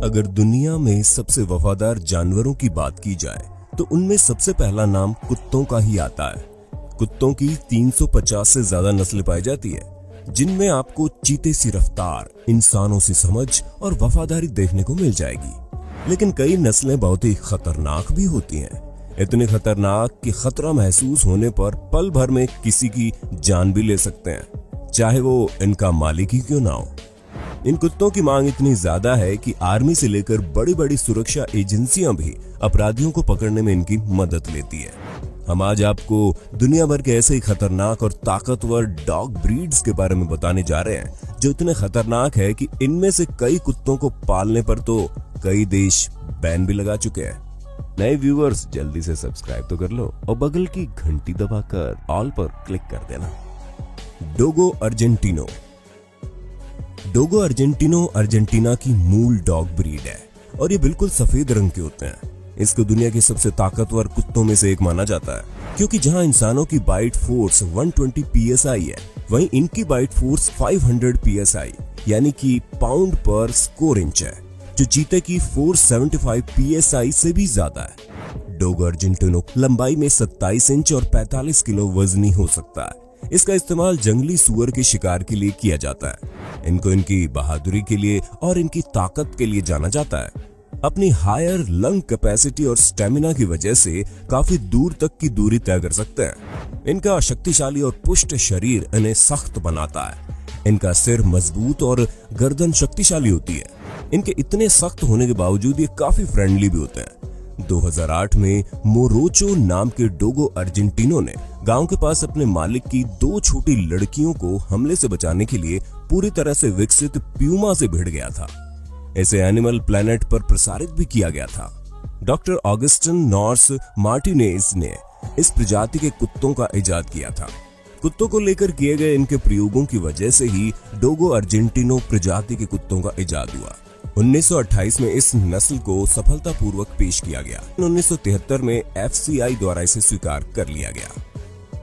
अगर दुनिया में सबसे वफादार जानवरों की बात की जाए तो उनमें सबसे पहला नाम कुत्तों का ही आता है। कुत्तों की 350 से ज्यादा नस्लें पाई जाती है, जिनमें आपको चीते सी रफ्तार, इंसानों सी समझ और वफादारी देखने को मिल जाएगी। लेकिन कई नस्लें बहुत ही खतरनाक भी होती हैं, इतने खतरनाक कि खतरा महसूस होने पर पल भर में किसी की जान भी ले सकते हैं, चाहे वो इनका मालिक ही क्यों ना हो। इन कुत्तों की मांग इतनी ज्यादा है कि आर्मी से लेकर बड़ी बड़ी सुरक्षा एजेंसियां भी अपराधियों को पकड़ने में इनकी मदद लेती है। हम आज आपको दुनिया भर के ऐसे ही खतरनाक और ताकतवर डॉग ब्रीड्स के बारे में बताने जा रहे हैं, जो इतने खतरनाक है कि इनमें से कई कुत्तों को पालने पर तो कई देश बैन भी लगा चुके हैं। नए व्यूअर्स जल्दी से सब्सक्राइब तो कर लो और बगल की घंटी दबाकर ऑल पर क्लिक कर देना। डोगो अर्जेंटिनो। डोगो अर्जेंटिनो अर्जेंटीना की मूल डॉग ब्रीड है और ये बिल्कुल सफेद रंग के होते हैं। इसको दुनिया के सबसे ताकतवर कुत्तों में से एक माना जाता है, क्योंकि जहां इंसानों की बाइट फोर्स 120 psi है, वहीं इनकी बाइट फोर्स 500 psi यानी कि पाउंड पर स्क्वायर इंच है, जो चीते की 475 psi से भी ज्यादा है। डोगो अर्जेंटिनो लंबाई में 27 इंच और 45 किलो वजनी हो सकता है। इसका इस्तेमाल जंगली सुअर के शिकार के लिए किया जाता है। इनको इनकी बहादुरी के लिए और इनकी ताकत के लिए जाना जाता है। अपनी हायर लंग कैपेसिटी और स्टेमिना की वजह से काफी दूर तक की दूरी तय कर सकते हैं। इनका शक्तिशाली और पुष्ट शरीर इन्हें सख्त बनाता है। इनका सिर मजबूत और गर्दन शक्तिशाली होती है। इनके इतने सख्त होने के बावजूद ये काफी फ्रेंडली भी होते हैं। 2008 में मोरोचो नाम के डोगो अर्जेंटिनो ने गांव के पास अपने मालिक की 2 छोटी लड़कियों को हमले से बचाने के लिए पूरी तरह से विकसित प्यूमा से भिड़ गया था। इसे एनिमल प्लैनेट पर प्रसारित भी किया गया था। डॉक्टर ऑगस्टिन नॉर्स मार्टिनेज ने इस प्रजाति के कुत्तों का इजाद किया था। कुत्तों को लेकर किए गए इनके प्रयोगों की वजह से ही डोगो अर्जेंटिनो प्रजाति के कुत्तों का इजाद हुआ। 1928 में इस नस्ल को सफलतापूर्वक पेश किया गया। 1973 में FCI द्वारा इसे स्वीकार कर लिया गया।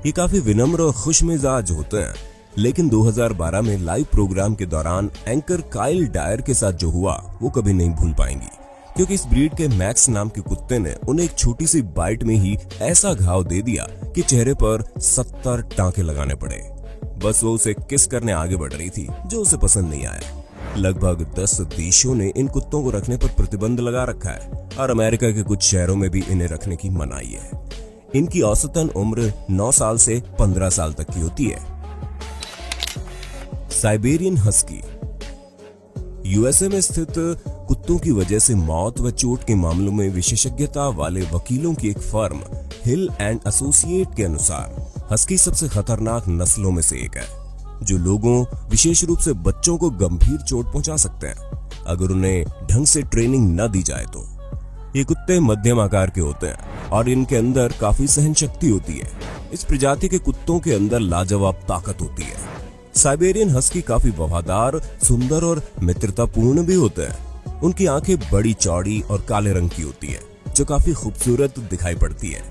ये काफी विनम्र और खुशमिजाज होते हैं, लेकिन 2012 में लाइव प्रोग्राम के दौरान एंकर काइल डायर के साथ जो हुआ वो कभी नहीं भूल पाएंगी, क्योंकि इस ब्रीड के मैक्स नाम के कुत्ते ने उन्हें एक छोटी सी बाइट में ही ऐसा घाव दे दिया कि चेहरे पर 70 टांके लगाने पड़े। बस वो उसे किस करने आगे बढ़ रही थी, जो उसे पसंद नहीं आया। लगभग 10 देशों ने इन कुत्तों को रखने पर प्रतिबंध लगा रखा है और अमेरिका के कुछ शहरों में भी इन्हें रखने की मनाही है। इनकी औसतन उम्र 9 साल से 15 साल तक की होती है। Siberian husky. यूएसए में स्थित कुत्तों की वजह से मौत व चोट के मामलों में विशेषज्ञता वाले वकीलों की एक फर्म हिल एंड एसोसिएट के अनुसार हस्की सबसे खतरनाक नस्लों में से एक है, जो लोगों, विशेष रूप से बच्चों को गंभीर चोट पहुंचा सकते हैं अगर उन्हें ढंग से ट्रेनिंग न दी जाए तो। ये कुत्ते मध्यम आकार के होते हैं और इनके अंदर काफी सहन शक्ति होती है। इस प्रजाति के कुत्तों के अंदर लाजवाब ताकत होती है। साइबेरियन हस्की काफी वफादार, सुंदर और मित्रतापूर्ण भी होते हैं। उनकी आंखें बड़ी, चौड़ी और काले रंग की होती है, जो काफी खूबसूरत दिखाई पड़ती है।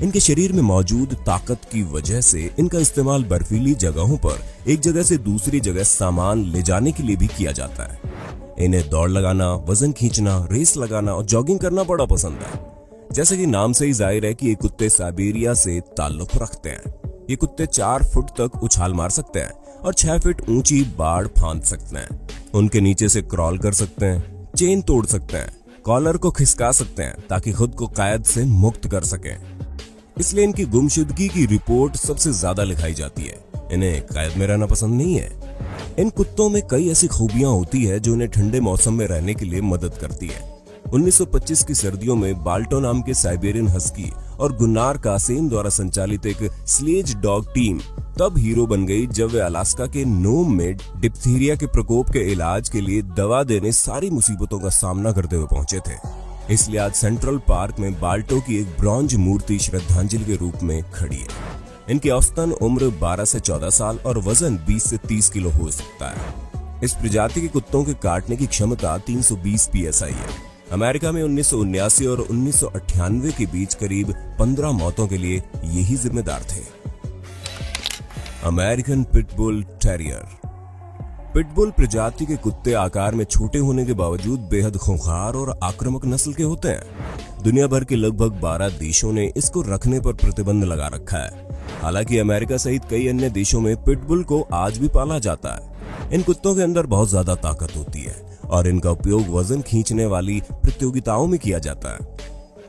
इनके शरीर में मौजूद ताकत की वजह से इनका इस्तेमाल बर्फीली जगहों पर एक जगह से दूसरी जगह सामान ले जाने के लिए भी किया जाता है। इन्हें दौड़ लगाना, वजन खींचना, रेस लगाना और जॉगिंग करना बड़ा पसंद है। जैसे कि नाम से ही जाहिर है कि ये कुत्ते साइबेरिया से ताल्लुक रखते हैं। ये कुत्ते 4 फुट तक उछाल मार सकते हैं और 6 फीट ऊंची बाड़ फांद सकते हैं। उनके नीचे से क्रॉल कर सकते हैं, चेन तोड़ सकते हैं, कॉलर को खिसका सकते हैं ताकि खुद को कैद से मुक्त कर सकें। इसलिए इनकी गुमशुदगी की रिपोर्ट सबसे ज्यादा लिखाई जाती है। इन्हें कैद में रहना पसंद नहीं है। इन कुत्तों में कई ऐसी खूबियां होती है जो इन्हें ठंडे मौसम में रहने के लिए मदद करती है। 1925 की सर्दियों में बाल्टो नाम के साइबेरियन हस्की और गुन्नार कासेम द्वारा संचालित एक स्लेज डॉग टीम तब हीरो बन गई जब वे अलास्का के नोम में डिप्थीरिया के प्रकोप के इलाज के लिए दवा देने सारी मुसीबतों का सामना करते हुए पहुंचे थे। इसलिए आज सेंट्रल पार्क में बाल्टो की एक ब्रॉन्ज मूर्ति श्रद्धांजलि के रूप में खड़ी है। इनकी औसतन उम्र 12 से 14 साल और वजन 20 से 30 किलो हो सकता है। इस प्रजाति के कुत्तों के काटने की क्षमता 320 psi है। अमेरिका में 1979 और 1998 के बीच करीब 15 मौतों के लिए यही जिम्मेदार थे। American pitbull terrier. पिटबुल प्रजाति के कुत्ते आकार में छोटे होने के बावजूद बेहद खूंखार और आक्रामक नस्ल के होते हैं। दुनिया भर के लगभग 12 देशों ने इसको रखने पर प्रतिबंध लगा रखा है। हालांकि अमेरिका सहित कई अन्य देशों में पिटबुल को आज भी पाला जाता है। इन कुत्तों के अंदर बहुत ज्यादा ताकत होती है और इनका उपयोग वजन खींचने वाली प्रतियोगिताओं में किया जाता है।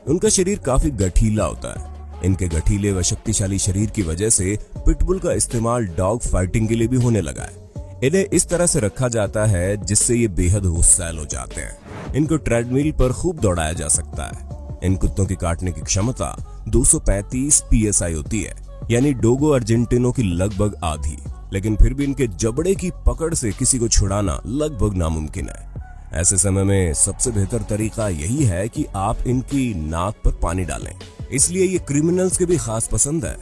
उनका शरीर काफी गठीला होता है। इनके गठीले व शक्तिशाली शरीर की वजह से पिटबुल का इस्तेमाल डॉग फाइटिंग के लिए भी होने लगा है। इन्हें इस तरह से रखा जाता है जिससे ये बेहद गुस्सैल हो जाते हैं। इनको ट्रेडमिल पर खूब दौड़ाया जा सकता है। इन कुत्तों की काटने की क्षमता 235 PSI होती है, यानी डोगो अर्जेंटिनो की लगभग आधी। लेकिन फिर भी इनके जबड़े की पकड़ से किसी को छुड़ाना लगभग नामुमकिन है। ऐसे समय में सबसे बेहतर तरीका यही है कि आप इनकी नाक पर पानी डालें। इसलिए ये क्रिमिनल्स के भी खास पसंद है।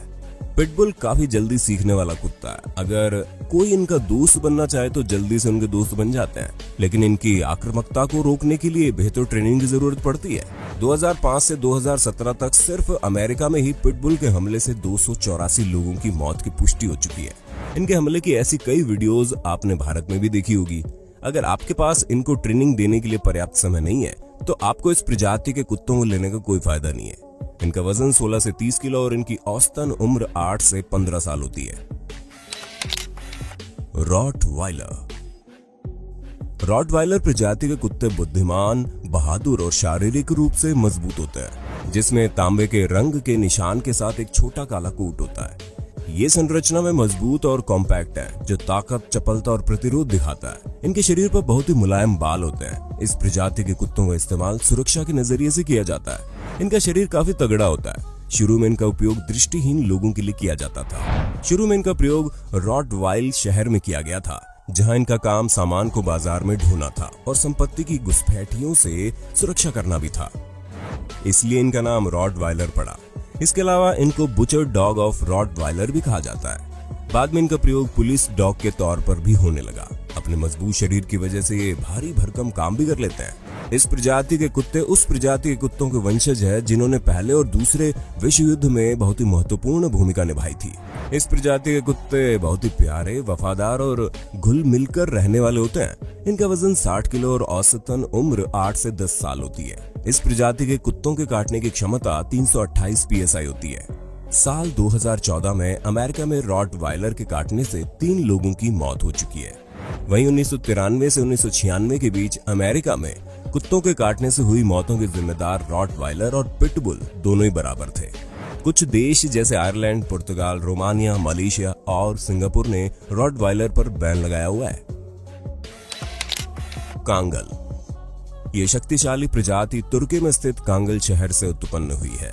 पिटबुल काफी जल्दी सीखने वाला कुत्ता है। अगर कोई इनका दोस्त बनना चाहे तो जल्दी से उनके दोस्त बन जाते हैं, लेकिन इनकी आक्रामकता को रोकने के लिए बेहतर ट्रेनिंग की जरूरत पड़ती है। 2005 से 2017 तक सिर्फ अमेरिका में ही पिटबुल के हमले से 284 लोगों की मौत की पुष्टि हो चुकी है। इनके हमले की ऐसी कई वीडियोस आपने भारत में भी देखी होगी। अगर आपके पास इनको ट्रेनिंग देने के लिए पर्याप्त समय नहीं है तो आपको इस प्रजाति के कुत्तों को लेने का कोई फायदा नहीं है। इनका वजन 16 से 30 किलो और इनकी औसतन उम्र 8 से 15 साल होती है। रॉटवाइलर। रॉटवाइलर प्रजाति के कुत्ते बुद्धिमान, बहादुर और शारीरिक रूप से मजबूत होते हैं, जिसमें तांबे के रंग के निशान के साथ एक छोटा काला कोट होता है। ये संरचना में मजबूत और कॉम्पैक्ट है, जो ताकत, चपलता और प्रतिरोध दिखाता है। इनके शरीर पर बहुत ही मुलायम बाल होते हैं। इस प्रजाति के कुत्तों का इस्तेमाल सुरक्षा के नजरिए से किया जाता है। इनका शरीर काफी तगड़ा होता है। शुरू में इनका उपयोग दृष्टिहीन लोगों के लिए किया जाता था। शुरू में इनका प्रयोग रॉटवाइल शहर में किया गया था, जहां इनका काम सामान को बाजार में ढोना था और संपत्ति की घुसपैठियों से सुरक्षा करना भी था। इसलिए इनका नाम रॉटवाइलर पड़ा। इसके अलावा इनको बुचर डॉग ऑफ रॉटवाइलर भी कहा जाता है। बाद में इनका प्रयोग पुलिस डॉग के तौर पर भी होने लगा। अपने मजबूत शरीर की वजह से ये भारी भरकम काम भी कर लेते हैं। इस प्रजाति के कुत्ते उस प्रजाति के कुत्तों के वंशज है जिन्होंने पहले और दूसरे विश्व युद्ध में बहुत ही महत्वपूर्ण भूमिका निभाई थी। इस प्रजाति के कुत्ते बहुत ही प्यारे, वफादार और घुल मिलकर रहने वाले होते हैं। इनका वजन 60 किलो और औसतन उम्र 8 से 10 साल होती है। इस प्रजाति के कुत्तों के काटने की क्षमता 328 PSI होती है। साल 2014 में अमेरिका में रॉटवाइलर के काटने से 3 लोगों की मौत हो चुकी है। वहीं 1993 से 1996 के बीच अमेरिका में कुत्तों के काटने से हुई मौतों के जिम्मेदार रॉटवाइलर और पिटबुल दोनों ही बराबर थे। कुछ देश जैसे आयरलैंड, पुर्तगाल, रोमानिया, मलेशिया और सिंगापुर ने रॉटवाइलर पर बैन लगाया हुआ है। कांगल। ये शक्तिशाली प्रजाति तुर्की में स्थित कांगल शहर से उत्पन्न हुई है।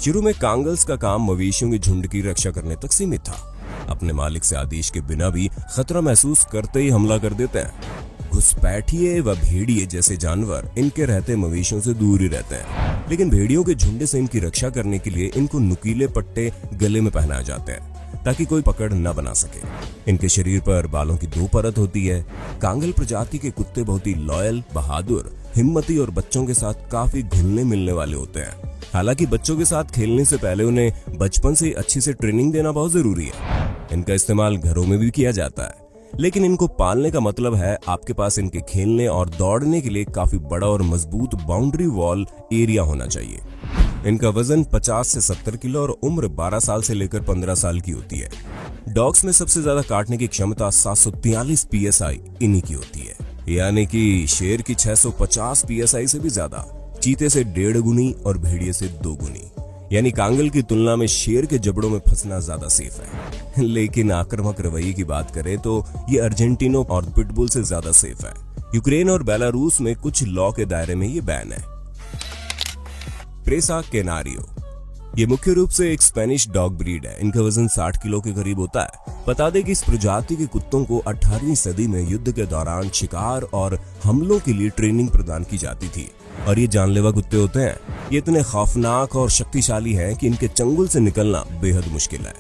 शुरू में कांगल्स का काम मवेशियों के झुंड की रक्षा करने तक सीमित था। अपने मालिक से आदेश के बिना भी खतरा महसूस करते ही हमला कर देते हैं। घुसपैठिए व भेड़िए जैसे जानवर इनके रहते मवेशियों से दूर ही रहते हैं, लेकिन भेड़ियों के झुंड से इनकी रक्षा करने के लिए इनको नुकीले पट्टे गले में पहनाए जाते हैं ताकि कोई पकड़ न बना सके। इनके शरीर पर बालों की 2 परत होती है। कांगल प्रजाति के कुत्ते बहुत ही लॉयल, बहादुर, हिम्मती और बच्चों के साथ काफी घुलने मिलने वाले होते हैं। हालांकि बच्चों के साथ खेलने से पहले उन्हें बचपन से अच्छी से ट्रेनिंग देना बहुत जरूरी है। इनका इस्तेमाल घरों में भी किया जाता है, लेकिन इनको पालने का मतलब है आपके पास इनके खेलने और दौड़ने के लिए काफी बड़ा और मजबूत बाउंड्री वॉल एरिया होना चाहिए। इनका वजन 50 से 70 किलो और उम्र 12 साल से लेकर 15 साल की होती है। डॉग्स में सबसे ज्यादा काटने की क्षमता 743 PSI इन्हीं की होती है, यानी कि शेर की 650 PSI से भी ज्यादा, चीते से 1.5 गुनी और भेड़िए से 2 गुनी। यानी कांगल की तुलना में शेर के जबड़ों में फंसना ज्यादा सेफ है। लेकिन आक्रामक रवैये की बात करें तो ये अर्जेंटिनो और पिटबुल से ज्यादा सेफ है। यूक्रेन और बेलारूस में कुछ लॉ के दायरे में ये बैन है। प्रेसा कैनारियो। ये मुख्य रूप से एक स्पेनिश डॉग ब्रीड है। इनका वजन 60 किलो के करीब होता है। बता दें कि इस प्रजाति के कुत्तों को 18वीं सदी में युद्ध के दौरान शिकार और हमलों के लिए ट्रेनिंग प्रदान की जाती थी और ये जानलेवा कुत्ते होते हैं। ये इतने खौफनाक और शक्तिशाली हैं कि इनके चंगुल से निकलना बेहद मुश्किल है।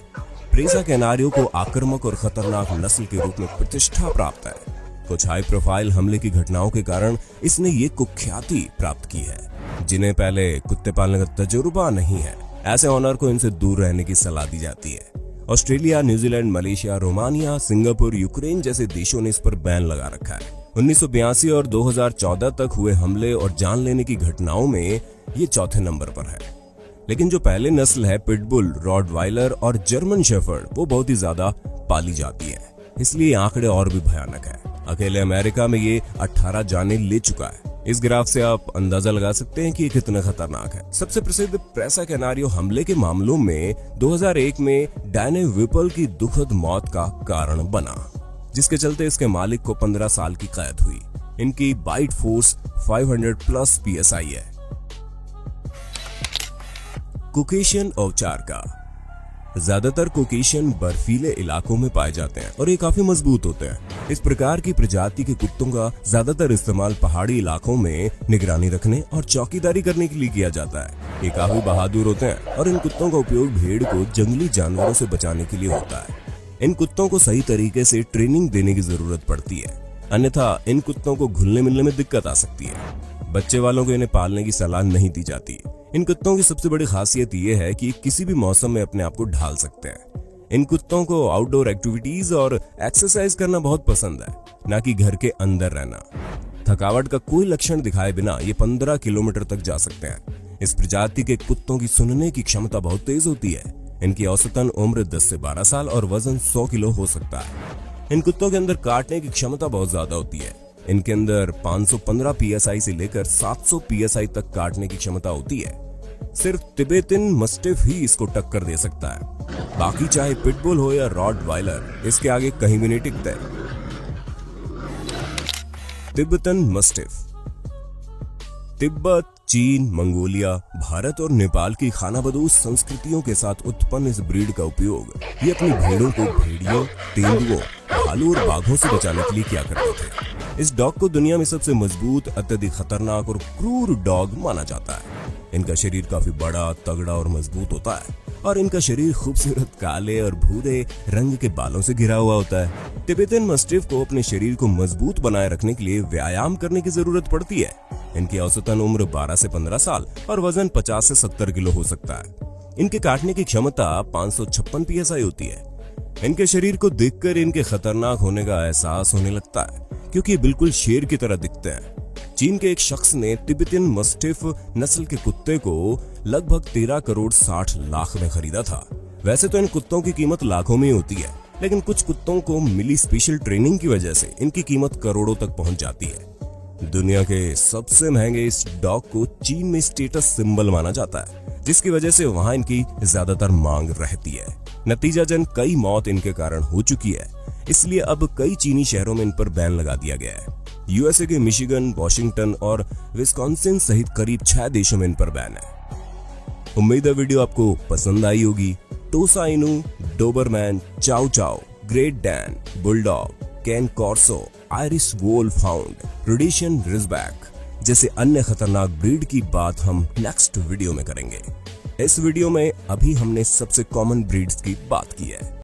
प्रेसा कैनारियो को आक्रामक और खतरनाक नस्ल के रूप में प्रतिष्ठा प्राप्त है। कुछ हाई प्रोफाइल हमले की घटनाओं के कारण इसने ये कुख्याति प्राप्त की है। जिन्हें पहले कुत्ते पालने का तजुर्बा नहीं है, ऐसे ऑनर को इनसे दूर रहने की सलाह दी जाती है। Australia, New Zealand, Malaysia, Romania, Singapore, Ukraine जैसे देशों ने इस पर बैन लगा रखा है। 1982 और 2014 तक हुए हमले और जान लेने की घटनाओं में ये चौथे नंबर पर है। लेकिन जो पहले नस्ल है पिटबुल, रॉटवाइलर और जर्मन शेफर्ड, वो बहुत ही ज्यादा पाली जाती है, इसलिए आंकड़े और भी भयानक है। अकेले अमेरिका में ये 18 जानें ले चुका है। इस ग्राफ से आप अंदाजा लगा सकते हैं कि ये कितना खतरनाक है। सबसे प्रसिद्ध प्रेसा कैनारियो हमले के मामलों में 2001 में डैने विपल की दुखद मौत का कारण बना, जिसके चलते इसके मालिक को 15 साल की कैद हुई। इनकी बाइट फोर्स 500+ PSI है। कोकेशियन औचार का ज्यादातर कोकेशियन बर्फीले इलाकों में पाए जाते हैं और ये काफी मजबूत होते हैं। इस प्रकार की प्रजाति के कुत्तों का ज्यादातर इस्तेमाल पहाड़ी इलाकों में निगरानी रखने और चौकीदारी करने के लिए किया जाता है। ये काफी बहादुर होते हैं और इन कुत्तों का उपयोग भेड़ को जंगली जानवरों से बचाने के लिए होता है। इन कुत्तों को सही तरीके से ट्रेनिंग देने की जरूरत पड़ती है, अन्यथा इन कुत्तों को घुलने मिलने में दिक्कत आ सकती है। बच्चे वालों को इन्हें पालने की सलाह नहीं दी जाती। इन कुत्तों की सबसे बड़ी खासियत यह है कि किसी भी मौसम में अपने आप को ढाल सकते हैं। इन कुत्तों को आउटडोर एक्टिविटीज और एक्सरसाइज करना बहुत पसंद है, ना कि घर के अंदर रहना। थकावट का कोई लक्षण दिखाए बिना ये 15 किलोमीटर तक जा सकते हैं। इस प्रजाति के कुत्तों की सुनने की क्षमता बहुत तेज होती है। इनकी औसतन उम्र 10 से 12 साल और वजन 100 किलो हो सकता है। इन कुत्तों के अंदर काटने की क्षमता बहुत ज्यादा होती है। इनके अंदर 515 PSI से लेकर 700 PSI तक काटने की क्षमता होती है। सिर्फ तिबेतन मस्टिफ ही इसको टक्कर दे सकता है, बाकी चाहे पिटबुल हो या रॉटवाइलर, इसके आगे कहीं भी नहीं टिकता है। तिब्बतन मस्टिफ तिब्बत, चीन, मंगोलिया, भारत और नेपाल की खानाबदोश संस्कृतियों के साथ उत्पन्न इस ब्रीड का उपयोग ये अपनी भेड़ों को भेड़ियों, तेंदुओं, भालू और बाघों से बचाने के लिए किया करते थे। इस डॉग को दुनिया में सबसे मजबूत, अत्यधिक खतरनाक और क्रूर डॉग माना जाता है। इनका शरीर काफी बड़ा, तगड़ा और मजबूत होता है और इनका शरीर खूबसूरत काले और भूरे रंग के बालों से घिरा हुआ होता है। तिब्बतन मस्टिफ को अपने शरीर को मजबूत बनाए रखने के लिए व्यायाम करने की जरूरत पड़ती है। इनकी औसतन उम्र 12 से 15 साल और वजन 50 से 70 किलो हो सकता है। इनके काटने की क्षमता 556 PSI होती है। इनके शरीर को देखकर इनके खतरनाक होने का एहसास होने लगता है, क्योंकि ये बिल्कुल शेर की तरह दिखते हैं। चीन के एक शख्स ने तिब्बतन मस्टिफ नस्ल के कुत्ते को लगभग 13 करोड़ 60 लाख में खरीदा था। वैसे तो इन कुत्तों की कीमत लाखों में होती है, लेकिन कुछ कुत्तों को मिली स्पेशल ट्रेनिंग की वजह से इनकी कीमत करोड़ों तक पहुंच जाती है। दुनिया के सबसे महंगे इस डॉग को चीन में स्टेटस सिंबल माना जाता है, जिसकी वजह से वहां इनकी ज्यादातर मांग रहती है। नतीजतन कई मौत इनके कारण हो चुकी है, इसलिए अब कई चीनी शहरों में इन पर बैन लगा दिया गया है। यूएसए के मिशिगन, वॉशिंगटन और विस्कॉन्सिन सहित करीब 6 देशों में इन पर बैन है। उम्मीद है वीडियो आपको पसंद आई होगी। Tosa Inu, Doberman, chow chow, Great Dane, bulldog, Cane Corso, Irish wolfhound, Rhodesian Ridgeback जैसे अन्य खतरनाक ब्रीड की बात हम नेक्स्ट वीडियो में करेंगे। इस वीडियो में अभी हमने सबसे कॉमन ब्रीड्स की बात की है।